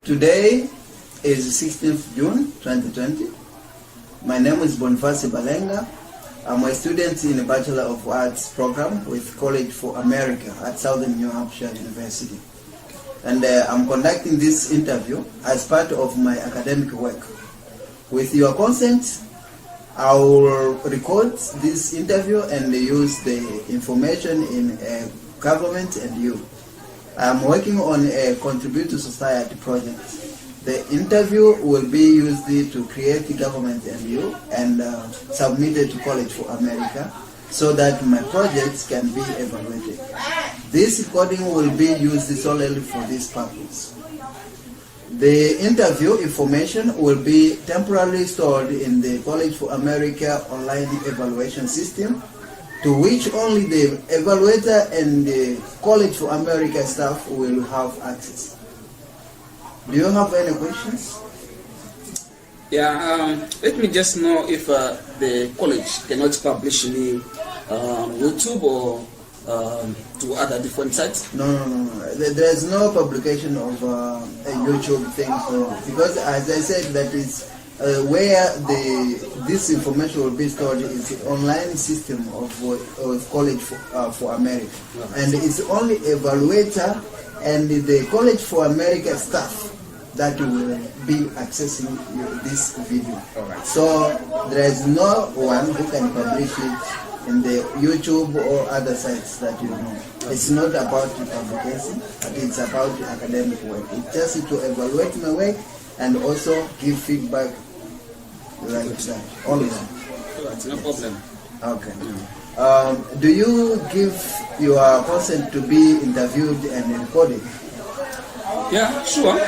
Today is 16th June 2020. My name is Boniface Balenga. I'm a student in a Bachelor of Arts program with College for America at Southern New Hampshire University. And I'm conducting this interview as part of my academic work. With your consent, I will record this interview and use the information in government and you. I'm working on a Contribute to Society project. The interview will be used to create the government and you and submitted to College for America so that my projects can be evaluated. This recording will be used solely for this purpose. The interview information will be temporarily stored in the College for America online evaluation system, to which only the evaluator and the College for America staff will have access. Do you have any questions? Yeah, let me just know if the college cannot publish any YouTube or to other different sites. No. There is no publication of a YouTube thing, because as I said, that is where this information will be stored is the online system of College for America, and it's only evaluator and the College for America staff that will be accessing this video. Alright. So there is no one who can publish it in the YouTube or other sites that you know. It's not about publication, but it's about academic work. It's just to evaluate my work and also give feedback like that. Always. Alright, no problem. Okay. Do you give your consent to be interviewed and recorded? Yeah, sure.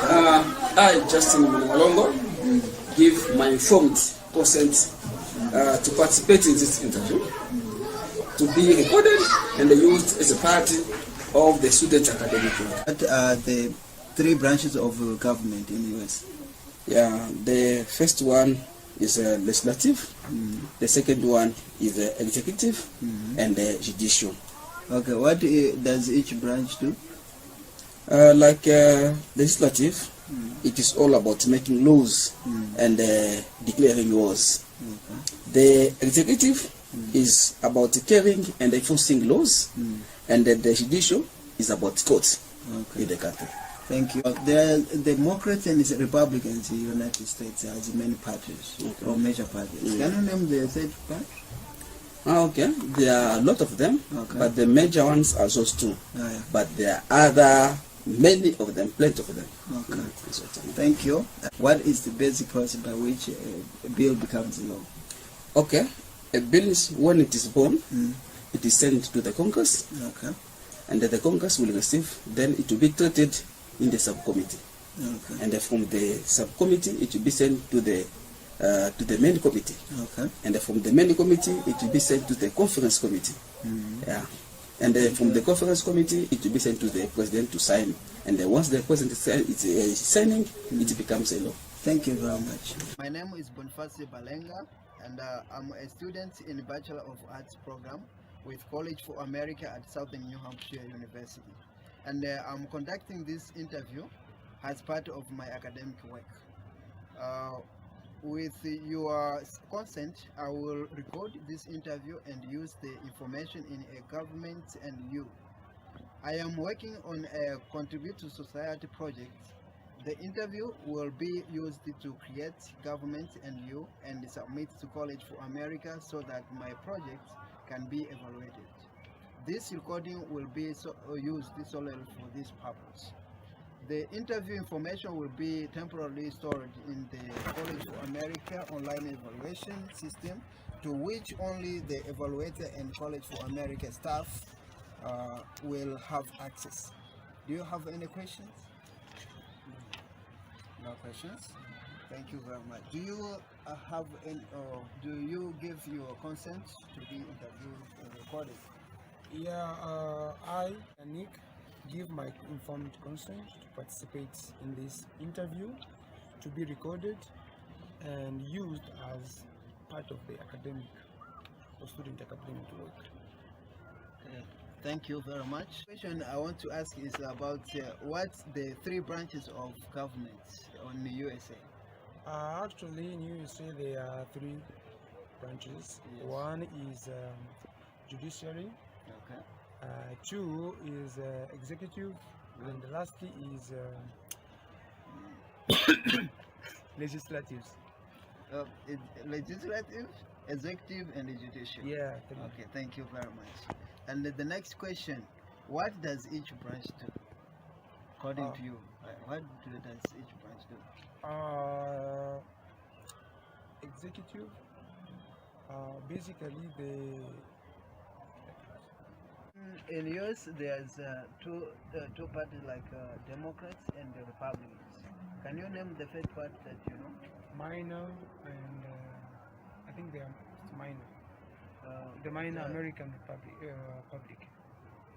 I, Justin Malongo, give my informed consent to participate in this interview, to be recorded and used as a part of the student academic work. What are the three branches of government in the US? Yeah, the first one is legislative, the second one is executive, and judicial. Okay, what does each branch do? Like legislative, it is all about making laws and declaring laws. The executive is about carrying and enforcing laws, and the judicial is about courts in the country. Thank you. There are Democrats and Republicans in the United States has many parties or major parties. Can you name the third party? Okay, there are a lot of them, but the major ones are those two. Yeah. But there are other, many of them, plenty of them. Okay. Thank you. What is the basic process by which a bill becomes law? Okay, a bill is, when it is born, it is sent to the Congress, and the Congress will receive, then it will be treated in the subcommittee. And from the subcommittee, it will be sent to the main committee. And from the main committee, it will be sent to the conference committee. Yeah. And from the conference committee, it will be sent to the president to sign. And once the president is signing, it becomes a law. Thank you very much. My name is Boniface Balenga, and I'm a student in the Bachelor of Arts program with College for America at Southern New Hampshire University. And I'm conducting this interview as part of my academic work. With your consent, I will record this interview and use the information in a government and you. I am working on a Contribute to Society project. The interview will be used to create government and you and submit to College for America so that my project can be evaluated. This recording will be used solely for this purpose. The interview information will be temporarily stored in the College for America online evaluation system, to which only the evaluator and College for America staff will have access. Do you have any questions? No questions? Thank you very much. Do you have any, do you give your consent to be interviewed and recorded? Yeah, I, Nick, give my informed consent to participate in this interview, to be recorded and used as part of the academic or student academic work. Thank you very much. The question I want to ask is about what's the three branches of government on the USA? Actually, in USA there are three branches. Yes. One is judiciary. Okay. Two is executive, and the last is legislative. Legislative, executive, and the judiciary. Yeah. Three. Okay, thank you very much. And the next question, what does each branch do? According to you, what does each branch do? Executive, basically In US, there's two parties like Democrats and the Republicans. Can you name the first part that you know? minor and I think they are minor. The minor American public.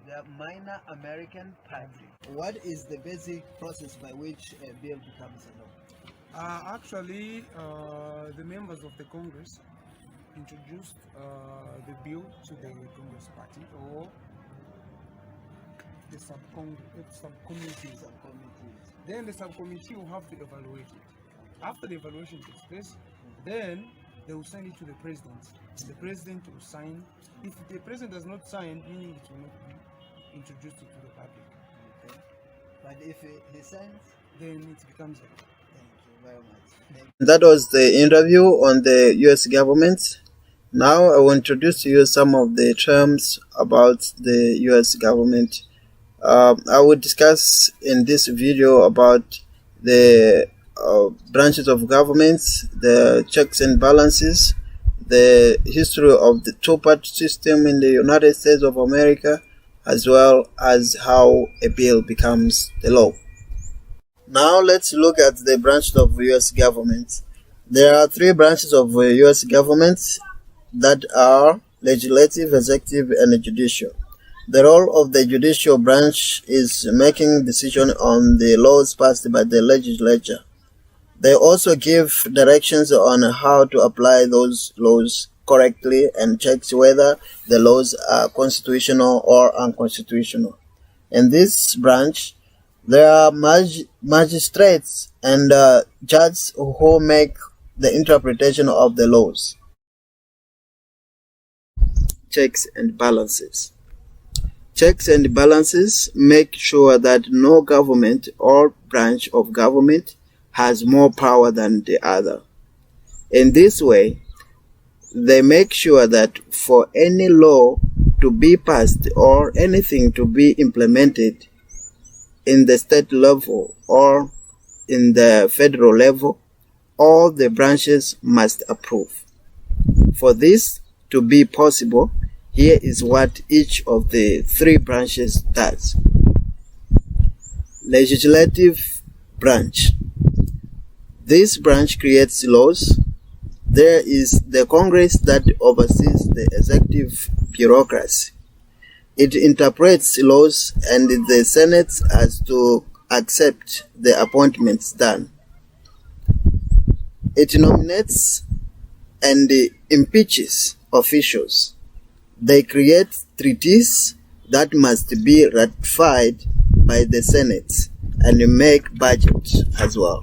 The minor American Party. What is the basic process by which a bill becomes a law? Actually, the members of the Congress introduced the bill to the Congress party or the subcommittee. Then the subcommittee will have to evaluate it. After the evaluation takes place, then they will send it to the president. The president will sign. If the president does not sign, meaning it will not be introduced to the public. Okay. But if he signs, then it becomes a law. thank you very much. That was the interview on the US government. Now I will introduce to you some of the terms about the US government. I will discuss in this video about the branches of government, the checks and balances, the history of the two-party system in the United States of America, as well as how a bill becomes the law. Now let's look at the branches of US government. There are three branches of US government that are legislative, executive, and judicial. The role of the judicial branch is making decision on the laws passed by the legislature. They also give directions on how to apply those laws correctly and checks whether the laws are constitutional or unconstitutional. In this branch, there are magistrates and judges who make the interpretation of the laws. Checks and balances. Checks and balances make sure that no government or branch of government has more power than the other. In this way, they make sure that for any law to be passed or anything to be implemented in the state level or in the federal level, all the branches must approve. For this to be possible, here is what each of the three branches does. Legislative branch. This branch creates laws. There is the Congress that oversees the executive bureaucracy. It interprets laws, and the Senate has to accept the appointments done. It nominates and impeaches officials. They create treaties that must be ratified by the Senate and make budgets as well.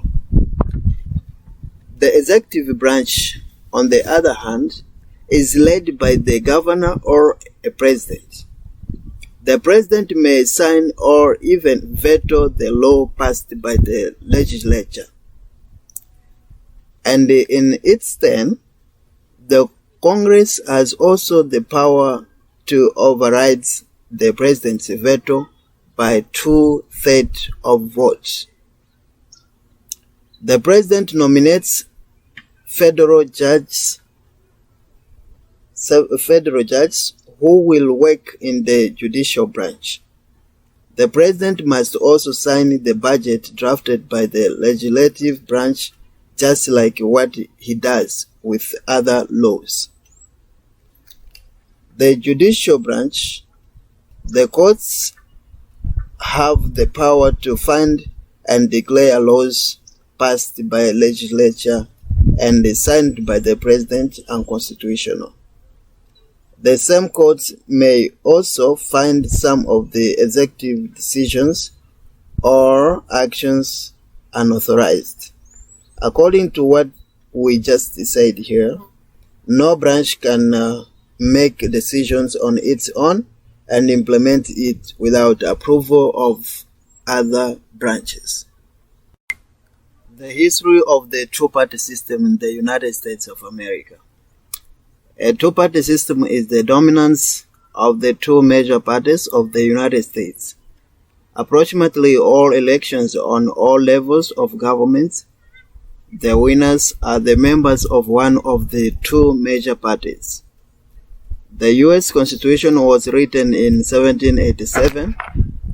The executive branch, on the other hand, is led by the governor or a president. The president may sign or even veto the law passed by the legislature. And in its turn, the Congress has also the power to override the president's veto by 2/3 of votes. The president nominates federal judges who will work in the judicial branch. The president must also sign the budget drafted by the legislative branch, just like what he does with other laws. The judicial branch, the courts have the power to find and declare laws passed by a legislature and signed by the president unconstitutional. The same courts may also find some of the executive decisions or actions unauthorized. According to what we just said here, no branch can make decisions on its own and implement it without approval of other branches. The history of the two-party system in the United States of America. A two-party system is the dominance of the two major parties of the United States. Approximately all elections on all levels of government, the winners are the members of one of the two major parties. The U.S. Constitution was written in 1787,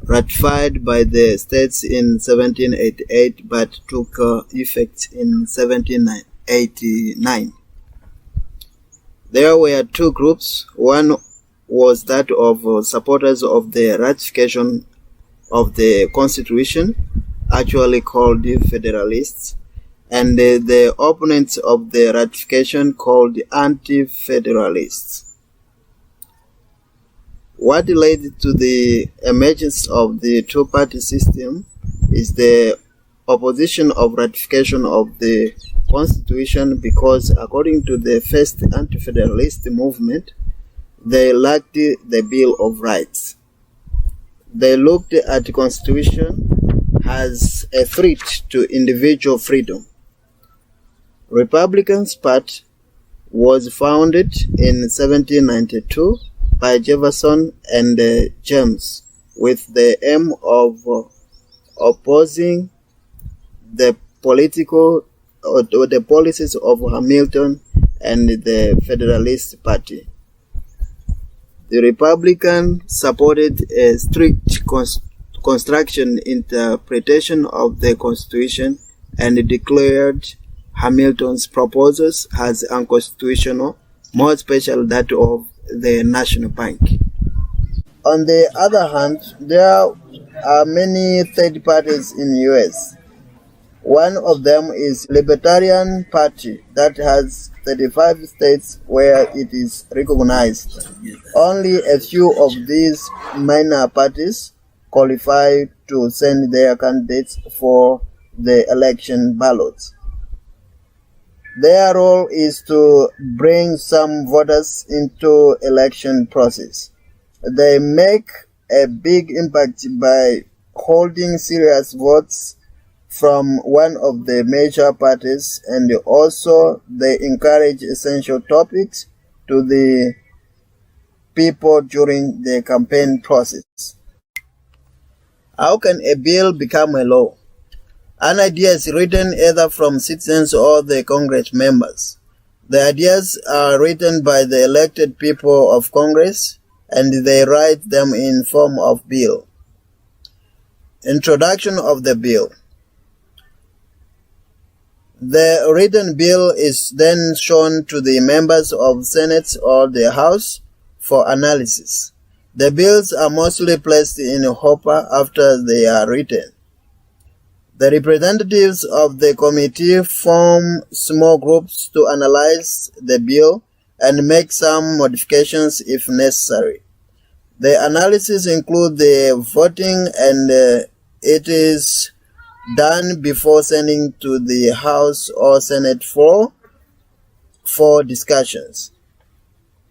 ratified by the states in 1788, but took effect in 1789. There were two groups. One was that of supporters of the ratification of the Constitution, actually called Federalists, and the opponents of the ratification called Anti-Federalists. What led to the emergence of the two-party system is the opposition of ratification of the Constitution, because according to the first Anti-Federalist movement, they lacked the Bill of Rights. They looked at the Constitution as a threat to individual freedom. Republicans Party was founded in 1792 by Jefferson and James with the aim of opposing the the policies of Hamilton and the Federalist Party. The Republican supported a strict construction interpretation of the Constitution and declared Hamilton's proposals as unconstitutional, more especially that of the National Bank. On the other hand, there are many third parties in the U.S. One of them is Libertarian Party that has 35 states where it is recognized. Only a few of these minor parties qualify to send their candidates for the election ballots. Their role is to bring some voters into election process. They make a big impact by holding serious votes from one of the major parties, and also they encourage essential topics to the people during the campaign process. How can a bill become a law? An idea is written either from citizens or the Congress members. The ideas are written by the elected people of Congress, and they write them in form of bill. Introduction of the bill. The written bill is then shown to the members of Senate or the House for analysis. The bills are mostly placed in a hopper after they are written. The representatives of the committee form small groups to analyze the bill and make some modifications if necessary. The analysis includes the voting, and it is done before sending to the House or Senate for discussions.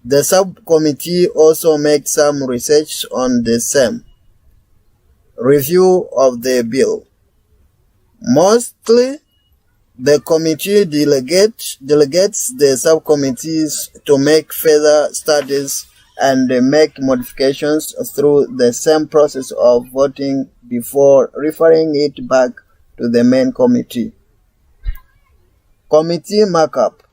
The subcommittee also makes some research on the same. Review of the bill. Mostly, the committee delegates the subcommittees to make further studies and make modifications through the same process of voting before referring it back to the main committee. Committee markup.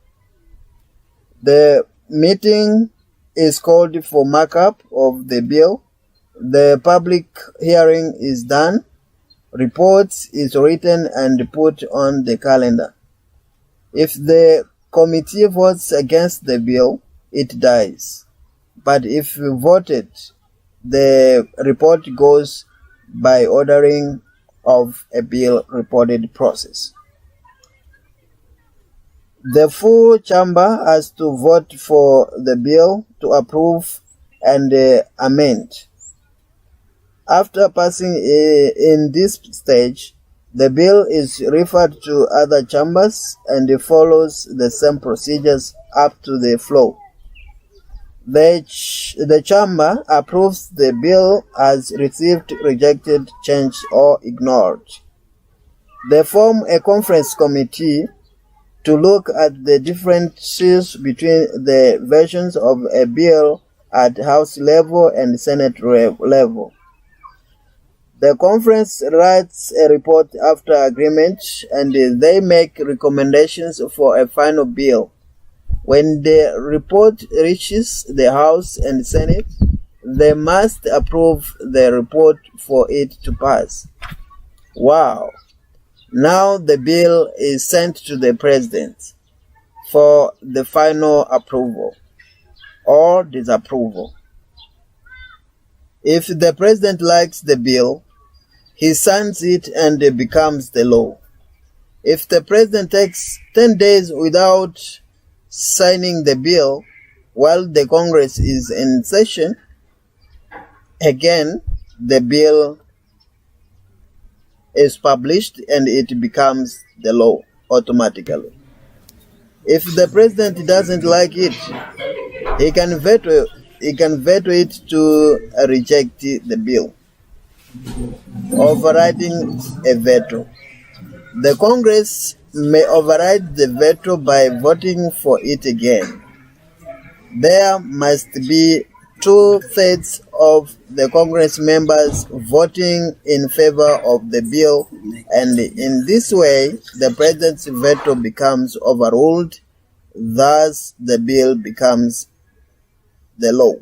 The meeting is called for markup of the bill. The public hearing is done. Reports is written and put on the calendar. If the committee votes against the bill, it dies. But if voted, the report goes by ordering of a bill reported process. The full chamber has to vote for the bill to approve and amend. After passing in this stage, the bill is referred to other chambers and follows the same procedures up to the floor. The chamber approves the bill as received, rejected, changed, or ignored. They form a conference committee to look at the differences between the versions of a bill at House level and Senate level. The conference writes a report after agreement, and they make recommendations for a final bill. When the report reaches the House and Senate, they must approve the report for it to pass. Wow! Now the bill is sent to the President for the final approval or disapproval. If the President likes the bill, he signs it and it becomes the law. If the President takes 10 days without signing the bill while the Congress is in session, again the bill is published and it becomes the law automatically. If the President doesn't like it, he can veto it to reject the bill, overriding a veto. The Congress may override the veto by voting for it again. There must be 2/3 of the Congress members voting in favor of the bill, and in this way, the President's veto becomes overruled. Thus, the bill becomes the law.